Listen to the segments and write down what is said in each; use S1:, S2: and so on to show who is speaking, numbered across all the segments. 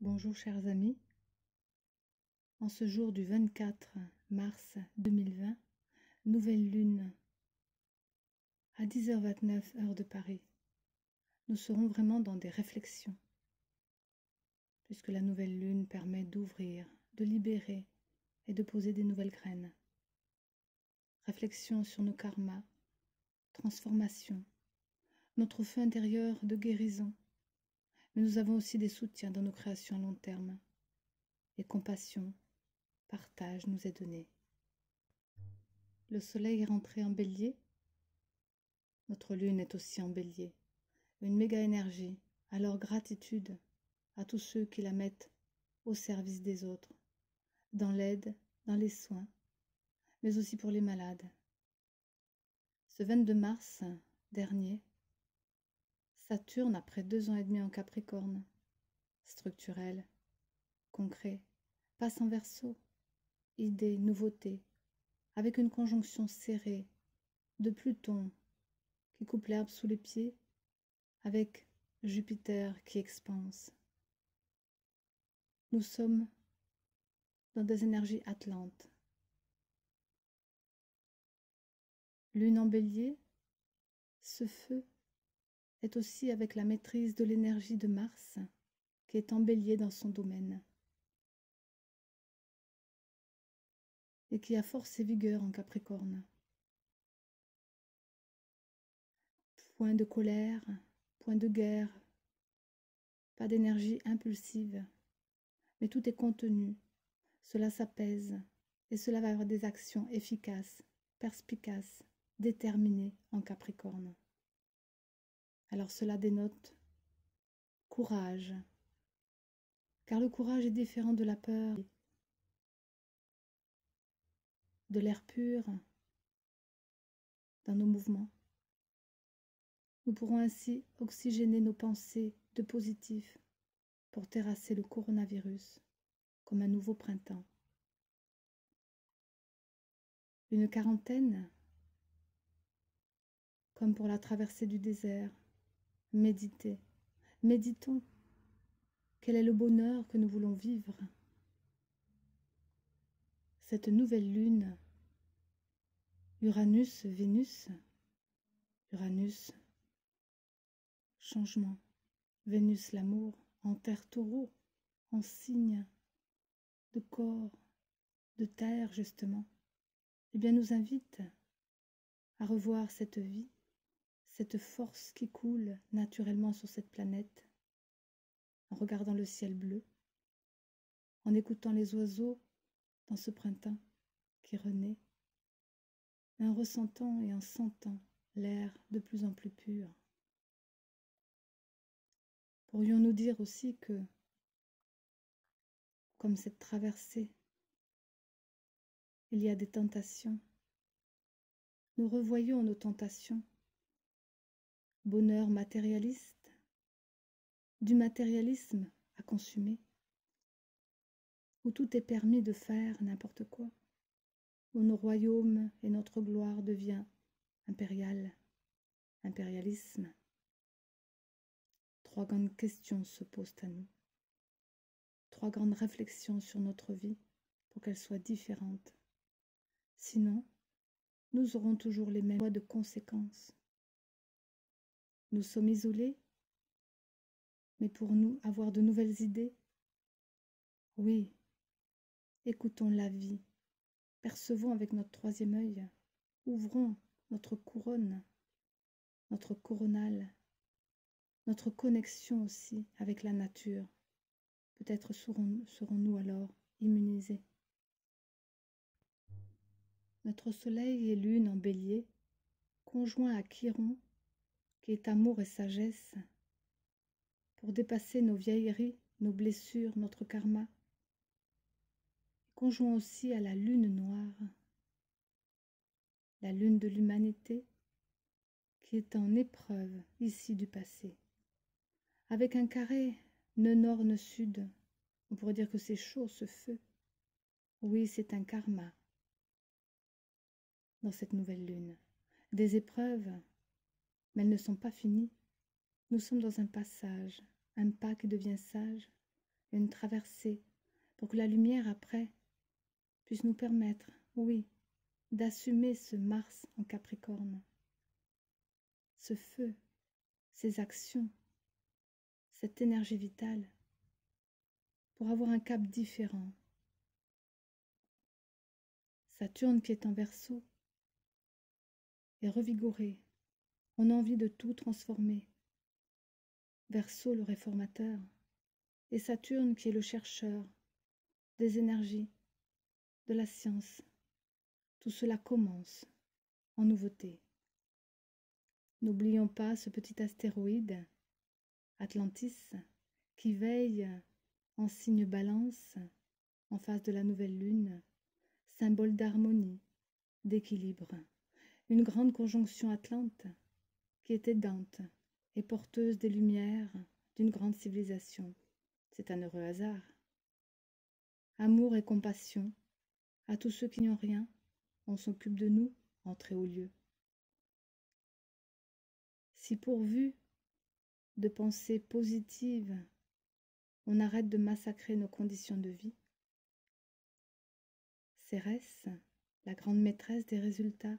S1: Bonjour chers amis, en ce jour du 24 mars 2020, nouvelle lune à 10h29 heure de Paris. Nous serons vraiment dans des réflexions, puisque la nouvelle lune permet d'ouvrir, de libérer et de poser des nouvelles graines. Réflexion sur nos karmas, transformation, notre feu intérieur de guérison, mais nous avons aussi des soutiens dans nos créations à long terme. Et compassion, partage nous est donné. Le soleil est rentré en bélier. Notre lune est aussi en bélier. Une méga énergie. Alors gratitude à tous ceux qui la mettent au service des autres, dans l'aide, dans les soins, mais aussi pour les malades. Ce 22 mars dernier, Saturne, après 2 ans et demi en Capricorne, structurel, concret, passe en Verseau, idées, nouveautés, avec une conjonction serrée de Pluton qui coupe l'herbe sous les pieds avec Jupiter qui expanse. Nous sommes dans des énergies atlantes. Lune en bélier, ce feu est aussi avec la maîtrise de l'énergie de Mars qui est en bélier dans son domaine et qui a force et vigueur en Capricorne. Point de colère, point de guerre, pas d'énergie impulsive, mais tout est contenu. Cela s'apaise et cela va avoir des actions efficaces, perspicaces, déterminées en Capricorne. Alors cela dénote courage, car le courage est différent de la peur, de l'air pur dans nos mouvements. Nous pourrons ainsi oxygéner nos pensées de positif pour terrasser le coronavirus comme un nouveau printemps. Une quarantaine, comme pour la traversée du désert, méditer. Méditons. Quel est le bonheur que nous voulons vivre? Cette nouvelle lune, Uranus, Vénus, Uranus, changement, Vénus, l'amour, en terre taureau, en signe de corps, de terre justement, eh bien nous invite à revoir cette vie, cette force qui coule naturellement sur cette planète, en regardant le ciel bleu, en écoutant les oiseaux dans ce printemps qui renaît, et en ressentant et en sentant l'air de plus en plus pur. Pourrions-nous dire aussi que, comme cette traversée, il y a des tentations. Nous revoyons nos tentations. Bonheur matérialiste, du matérialisme à consumer, où tout est permis de faire n'importe quoi, où nos royaumes et notre gloire devient impérialisme. 3 grandes questions se posent à nous. 3 grandes réflexions sur notre vie pour qu'elle soit différente. Sinon, nous aurons toujours les mêmes lois de conséquences. Nous sommes isolés, mais pour nous avoir de nouvelles idées, oui, écoutons la vie, percevons avec notre 3e œil, ouvrons notre couronne, notre coronale, notre connexion aussi avec la nature. Peut-être serons-nous alors immunisés. Notre soleil et lune en bélier, conjoints à Chiron, qui est amour et sagesse, pour dépasser nos vieilleries, nos blessures, notre karma, conjoint aussi à la lune noire, la lune de l'humanité, qui est en épreuve ici du passé. Avec un carré nord ne sud, on pourrait dire que c'est chaud ce feu. Oui, c'est un karma dans cette nouvelle lune. Des épreuves, mais elles ne sont pas finies. Nous sommes dans un passage, un pas qui devient sage, une traversée, pour que la lumière après puisse nous permettre, oui, d'assumer ce Mars en Capricorne, ce feu, ces actions, cette énergie vitale, pour avoir un cap différent. Saturne qui est en Verseau est revigoré, on a envie de tout transformer. Verseau le réformateur, et Saturne qui est le chercheur des énergies, de la science. Tout cela commence en nouveauté. N'oublions pas ce petit astéroïde, Atlantis, qui veille en signe balance, en face de la nouvelle lune, symbole d'harmonie, d'équilibre. Une grande conjonction atlante qui est aidante et porteuse des lumières d'une grande civilisation. C'est un heureux hasard. Amour et compassion à tous ceux qui n'ont rien, on s'occupe de nous en très haut lieu. Si pourvu de pensées positives, on arrête de massacrer nos conditions de vie, Cérès, la grande maîtresse des résultats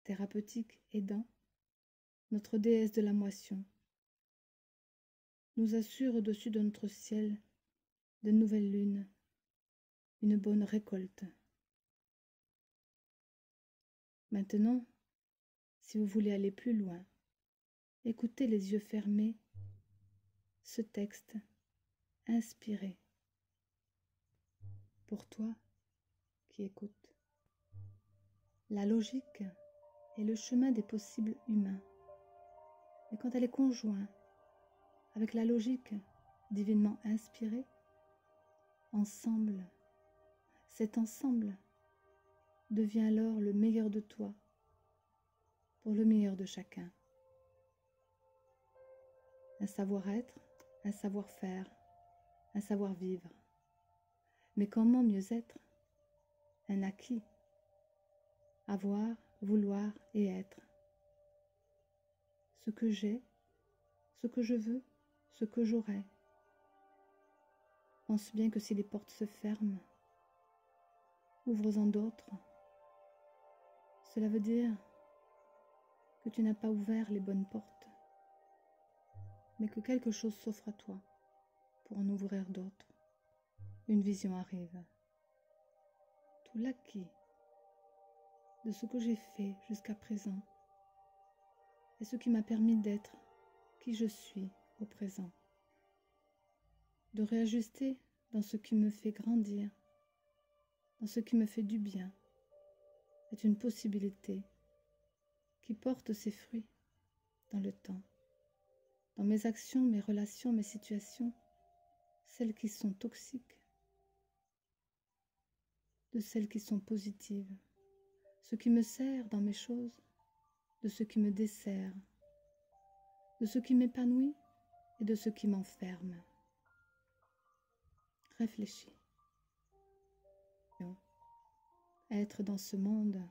S1: thérapeutiques aidants, notre déesse de la moisson, nous assure au-dessus de notre ciel de nouvelles lunes, une bonne récolte. Maintenant, si vous voulez aller plus loin, écoutez les yeux fermés ce texte inspiré pour toi qui écoutes. La logique est le chemin des possibles humains. Mais quand elle est conjointe avec la logique divinement inspirée, ensemble, cet ensemble devient alors le meilleur de toi pour le meilleur de chacun. Un savoir-être, un savoir-faire, un savoir-vivre. Mais comment mieux être? Un acquis. Avoir, vouloir et être. Ce que j'ai, ce que je veux, ce que j'aurai. Pense bien que si les portes se ferment, ouvre-en d'autres. Cela veut dire que tu n'as pas ouvert les bonnes portes, mais que quelque chose s'offre à toi pour en ouvrir d'autres. Une vision arrive. Tout l'acquis de ce que j'ai fait jusqu'à présent et ce qui m'a permis d'être qui je suis au présent. De réajuster dans ce qui me fait grandir, dans ce qui me fait du bien, est une possibilité qui porte ses fruits dans le temps, dans mes actions, mes relations, mes situations, celles qui sont toxiques, de celles qui sont positives, ce qui me sert dans mes choses, de ce qui me dessert, de ce qui m'épanouit et de ce qui m'enferme. Réfléchis. Être dans ce monde,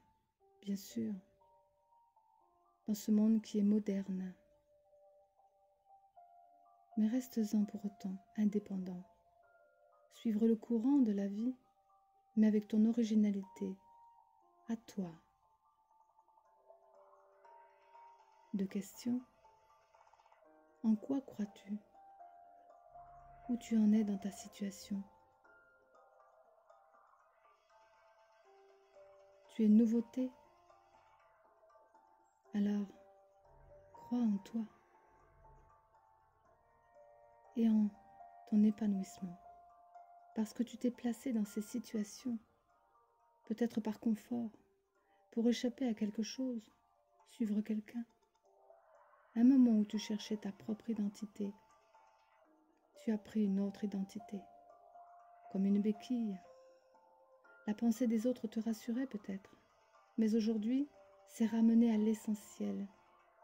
S1: bien sûr, dans ce monde qui est moderne, mais restes-en pour autant indépendant. Suivre le courant de la vie, mais avec ton originalité, à toi. Deux questions. En quoi crois-tu? Où tu en es dans ta situation? Tu es nouveauté? Alors, crois en toi et en ton épanouissement. Parce que tu t'es placé dans ces situations, peut-être par confort, pour échapper à quelque chose, suivre quelqu'un. Un moment où tu cherchais ta propre identité, tu as pris une autre identité, comme une béquille. La pensée des autres te rassurait peut-être, mais aujourd'hui, c'est ramener à l'essentiel.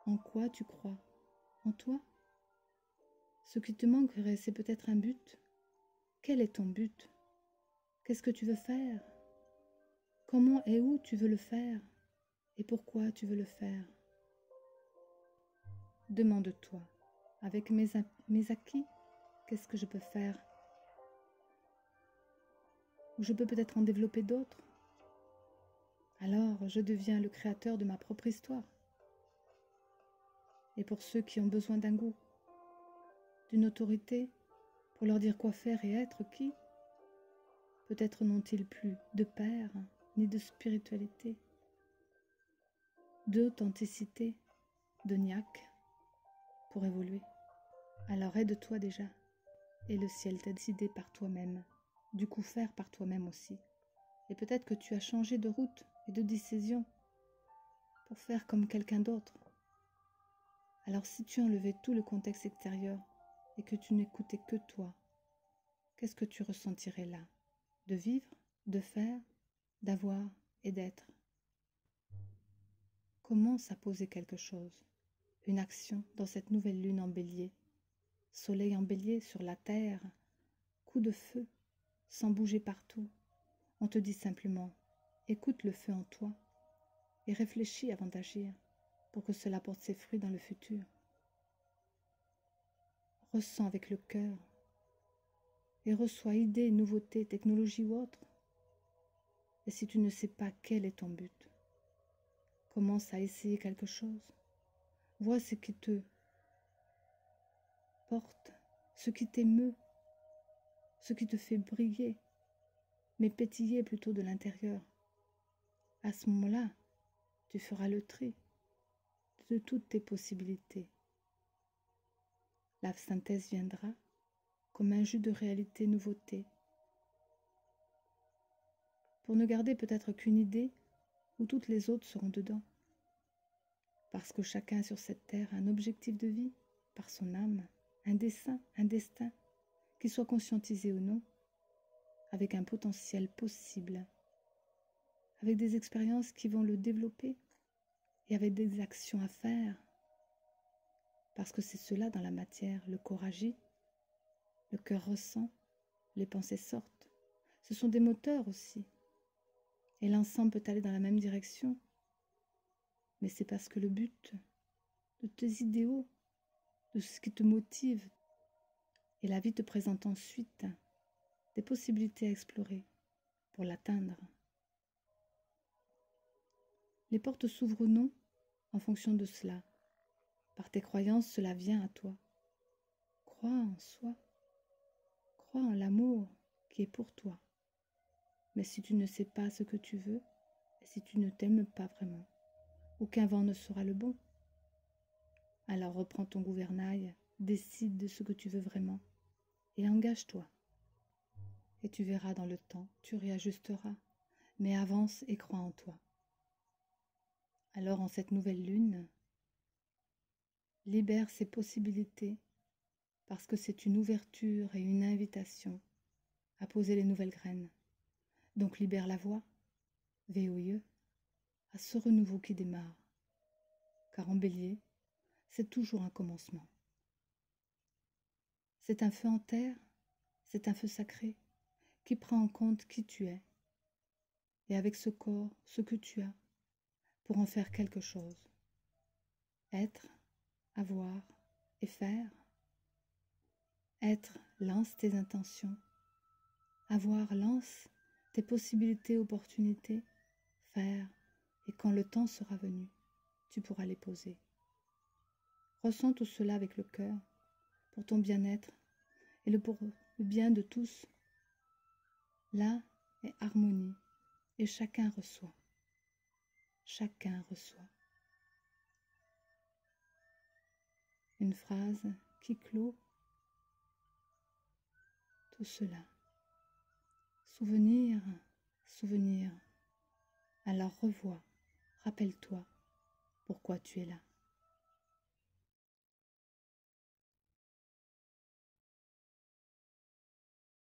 S1: En quoi tu crois? En toi? Ce qui te manquerait, c'est peut-être un but. Quel est ton but? Qu'est-ce que tu veux faire? Comment et où tu veux le faire? Et pourquoi tu veux le faire? Demande-toi, avec mes acquis, qu'est-ce que je peux faire ou je peux peut-être en développer d'autres. Alors je deviens le créateur de ma propre histoire. Et pour ceux qui ont besoin d'un goût, d'une autorité, pour leur dire quoi faire et être qui, peut-être n'ont-ils plus de père, ni de spiritualité, d'authenticité, de niaque, pour évoluer. Alors aide-toi déjà, et le ciel t'a décidé par toi-même, du coup faire par toi-même aussi. Et peut-être que tu as changé de route et de décision pour faire comme quelqu'un d'autre. Alors si tu enlevais tout le contexte extérieur et que tu n'écoutais que toi, qu'est-ce que tu ressentirais là? De vivre, de faire, d'avoir et d'être. Commence à poser quelque chose, une action dans cette nouvelle lune en bélier. Soleil en bélier sur la terre, coup de feu, sans bouger partout. On te dit simplement, écoute le feu en toi et réfléchis avant d'agir pour que cela porte ses fruits dans le futur. Ressens avec le cœur et reçois idées, nouveautés, technologies ou autres. Et si tu ne sais pas quel est ton but, commence à essayer quelque chose. Vois ce qui te porte, ce qui t'émeut, ce qui te fait briller, mais pétiller plutôt de l'intérieur. À ce moment-là, tu feras le tri de toutes tes possibilités. La synthèse viendra comme un jus de réalité nouveauté, pour ne garder peut-être qu'une idée où toutes les autres seront dedans. Parce que chacun sur cette terre a un objectif de vie, par son âme, un dessein, un destin, qu'il soit conscientisé ou non, avec un potentiel possible, avec des expériences qui vont le développer et avec des actions à faire. Parce que c'est cela dans la matière, le corps agit, le cœur ressent, les pensées sortent. Ce sont des moteurs aussi. Et l'ensemble peut aller dans la même direction. Mais c'est parce que le but de tes idéaux, de ce qui te motive, et la vie te présente ensuite des possibilités à explorer pour l'atteindre. Les portes s'ouvrent ou non en fonction de cela. Par tes croyances, cela vient à toi. Crois en soi. Crois en l'amour qui est pour toi. Mais si tu ne sais pas ce que tu veux, et si tu ne t'aimes pas vraiment, aucun vent ne sera le bon. Alors reprends ton gouvernail, décide de ce que tu veux vraiment, et engage-toi. Et tu verras dans le temps, tu réajusteras, mais avance et crois en toi. Alors en cette nouvelle lune, libère ces possibilités, parce que c'est une ouverture et une invitation à poser les nouvelles graines. Donc libère la voie, VOIE, à ce renouveau qui démarre. Car en bélier, c'est toujours un commencement. C'est un feu en terre, c'est un feu sacré qui prend en compte qui tu es, et avec ce corps, ce que tu as, pour en faire quelque chose. Être, avoir et faire. Être lance tes intentions. Avoir lance tes possibilités, opportunités. Faire, et quand le temps sera venu, tu pourras les poser. Ressens tout cela avec le cœur, pour ton bien-être et pour le bien de tous. Là est harmonie, et chacun reçoit. Chacun reçoit. Une phrase qui clôt tout cela. Souvenir, souvenir. Alors revois, rappelle-toi pourquoi tu es là.